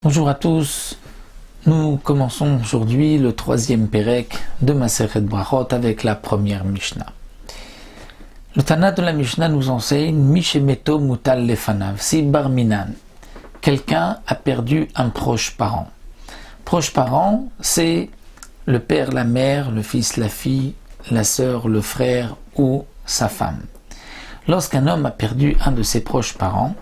Bonjour à tous, nous commençons aujourd'hui le troisième Pérec de Masechet Brachot avec la première Mishnah. Le Tana de la Mishnah nous enseigne Mishemeto Mutal Lefanav, si Barminan. Quelqu'un a perdu un proche parent. Proche parent, c'est le père, la mère, le fils, la fille, la sœur, le frère ou sa femme. Lorsqu'un homme a perdu un de ses proches parents,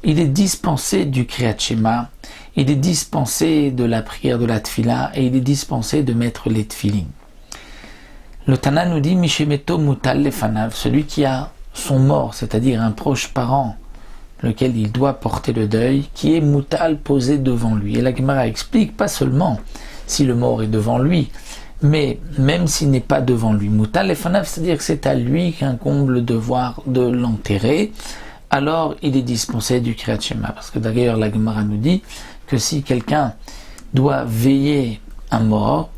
il est dispensé du Kriyat Shema, il est dispensé de la prière de la Tfila et il est dispensé de mettre les Tfilin. Le Tana nous dit Mishemeto Mutal Lefanav, celui qui a son mort, c'est-à-dire un proche parent, lequel il doit porter le deuil, qui est Mutal posé devant lui. Et la Gemara explique pas seulement si le mort est devant lui, mais même s'il n'est pas devant lui. Mutal Lefanav, c'est-à-dire que c'est à lui qu'incombe le devoir de l'enterrer. Alors il est dispensé du Kriyat Shema. Parce que d'ailleurs la Gemara nous dit que si quelqu'un doit veiller un mort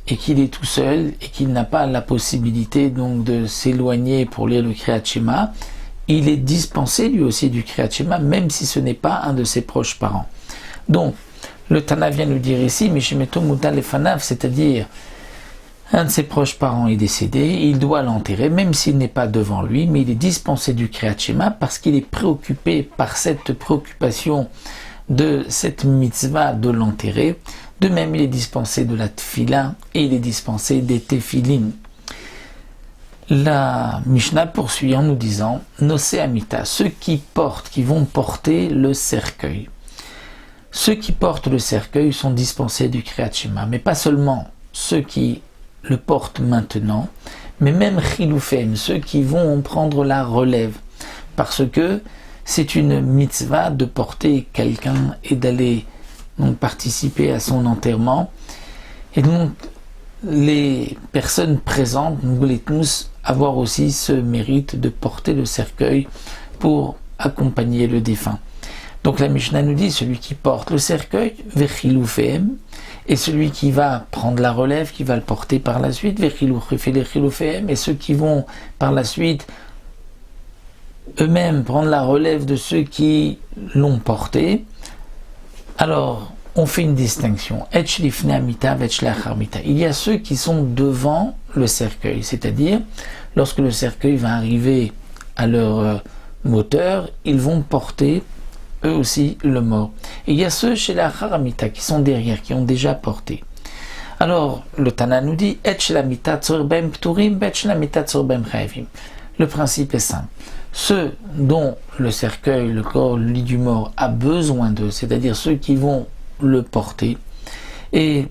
et qu'il est tout seul et qu'il n'a pas la possibilité donc de s'éloigner pour lire le Kriyat Shema, il est dispensé lui aussi du Kriyat Shema, même si ce n'est pas un de ses proches parents. Donc le Tana vient nous dire ici Mishemeto Mutal Lefanav, c'est-à-dire un de ses proches parents est décédé, il doit l'enterrer, même s'il n'est pas devant lui, mais il est dispensé du Kriyat Shema parce qu'il est préoccupé par cette préoccupation de cette mitzvah de l'enterrer. De même, il est dispensé de la tfila et il est dispensé des tefilin. La Mishnah poursuit en nous disant Nosé Amita, ceux qui vont porter le cercueil. Ceux qui portent le cercueil sont dispensés du Kriyat Shema, mais pas seulement ceux qui le portent maintenant, mais même Chiloufem, ceux qui vont prendre la relève, parce que c'est une mitzvah de porter quelqu'un et d'aller donc participer à son enterrement. Et donc les personnes présentes, nous voulons tous avoir aussi ce mérite de porter le cercueil pour accompagner le défunt. Donc la Mishnah nous dit celui qui porte le cercueil, Vechiloufem, et celui qui va prendre la relève, qui va le porter par la suite, Vechiloufem, et ceux qui vont par la suite eux-mêmes prendre la relève de ceux qui l'ont porté. Alors, on fait une distinction. Il y a ceux qui sont devant le cercueil, c'est-à-dire, lorsque le cercueil va arriver à leur moteur, ils vont porter eux aussi le mort. Et il y a ceux chez la Haramita qui sont derrière, qui ont déjà porté. Alors, le Tana nous dit, le principe est simple. Ceux dont le cercueil, le corps, le lit du mort a besoin d'eux, c'est-à-dire ceux qui vont le porter, et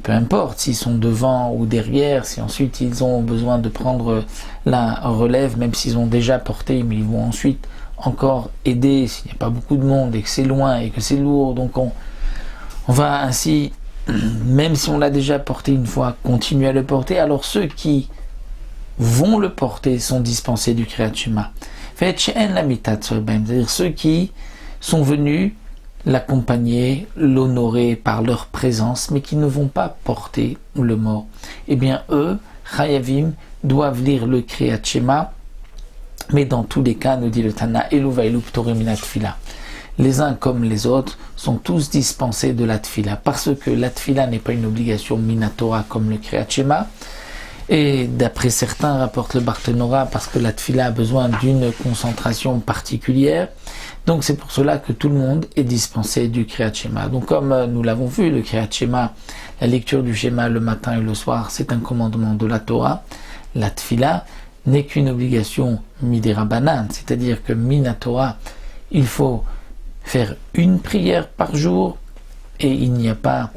peu importe s'ils sont devant ou derrière, si ensuite ils ont besoin de prendre la relève, même s'ils ont déjà porté, mais ils vont ensuite encore aider s'il n'y a pas beaucoup de monde et que c'est loin et que c'est lourd, donc on va ainsi, même si on l'a déjà porté une fois, continuer à le porter. Alors ceux qui vont le porter sont dispensés du Kriyat Shema. C'est-à-dire ceux qui sont venus l'accompagner, l'honorer par leur présence, mais qui ne vont pas porter le mort. Eh bien eux, Chayavim, doivent lire le Kriyat Shema, mais dans tous les cas, nous dit le Tana, les uns comme les autres sont tous dispensés de la Tfila, parce que la Tfila n'est pas une obligation minatora comme le Kriyat Shema, et d'après certains rapporte le Barthénora, parce que la Tfila a besoin d'une concentration particulière. Donc c'est pour cela que tout le monde est dispensé du Kriyat Shema. Donc comme nous l'avons vu, le Kriyat Shema, la lecture du Shema le matin et le soir, c'est un commandement de la Torah. La Tfila n'est qu'une obligation midera banan, c'est-à-dire que minatora, il faut faire une prière par jour et il n'y a pas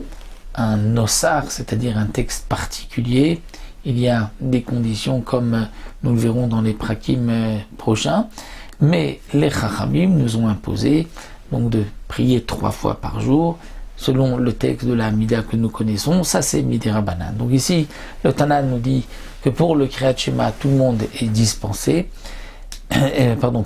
un nosar, c'est-à-dire un texte particulier. Il y a des conditions comme nous le verrons dans les prakim prochains, mais les chachamim nous ont imposé donc de prier 3 fois par jour selon le texte de la Mida que nous connaissons. Ça c'est midera banan. Donc ici le Tana nous dit que pour le Kriyat Shema tout le monde est dispensé,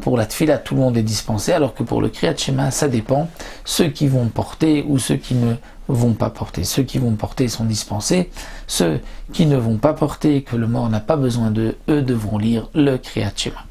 pour la Tfila tout le monde est dispensé, alors que pour le Kriyat Shema ça dépend, ceux qui vont porter ou ceux qui ne vont pas porter. Ceux qui vont porter sont dispensés, ceux qui ne vont pas porter, que le mort n'a pas besoin d'eux, eux devront lire le Kriyat Shema.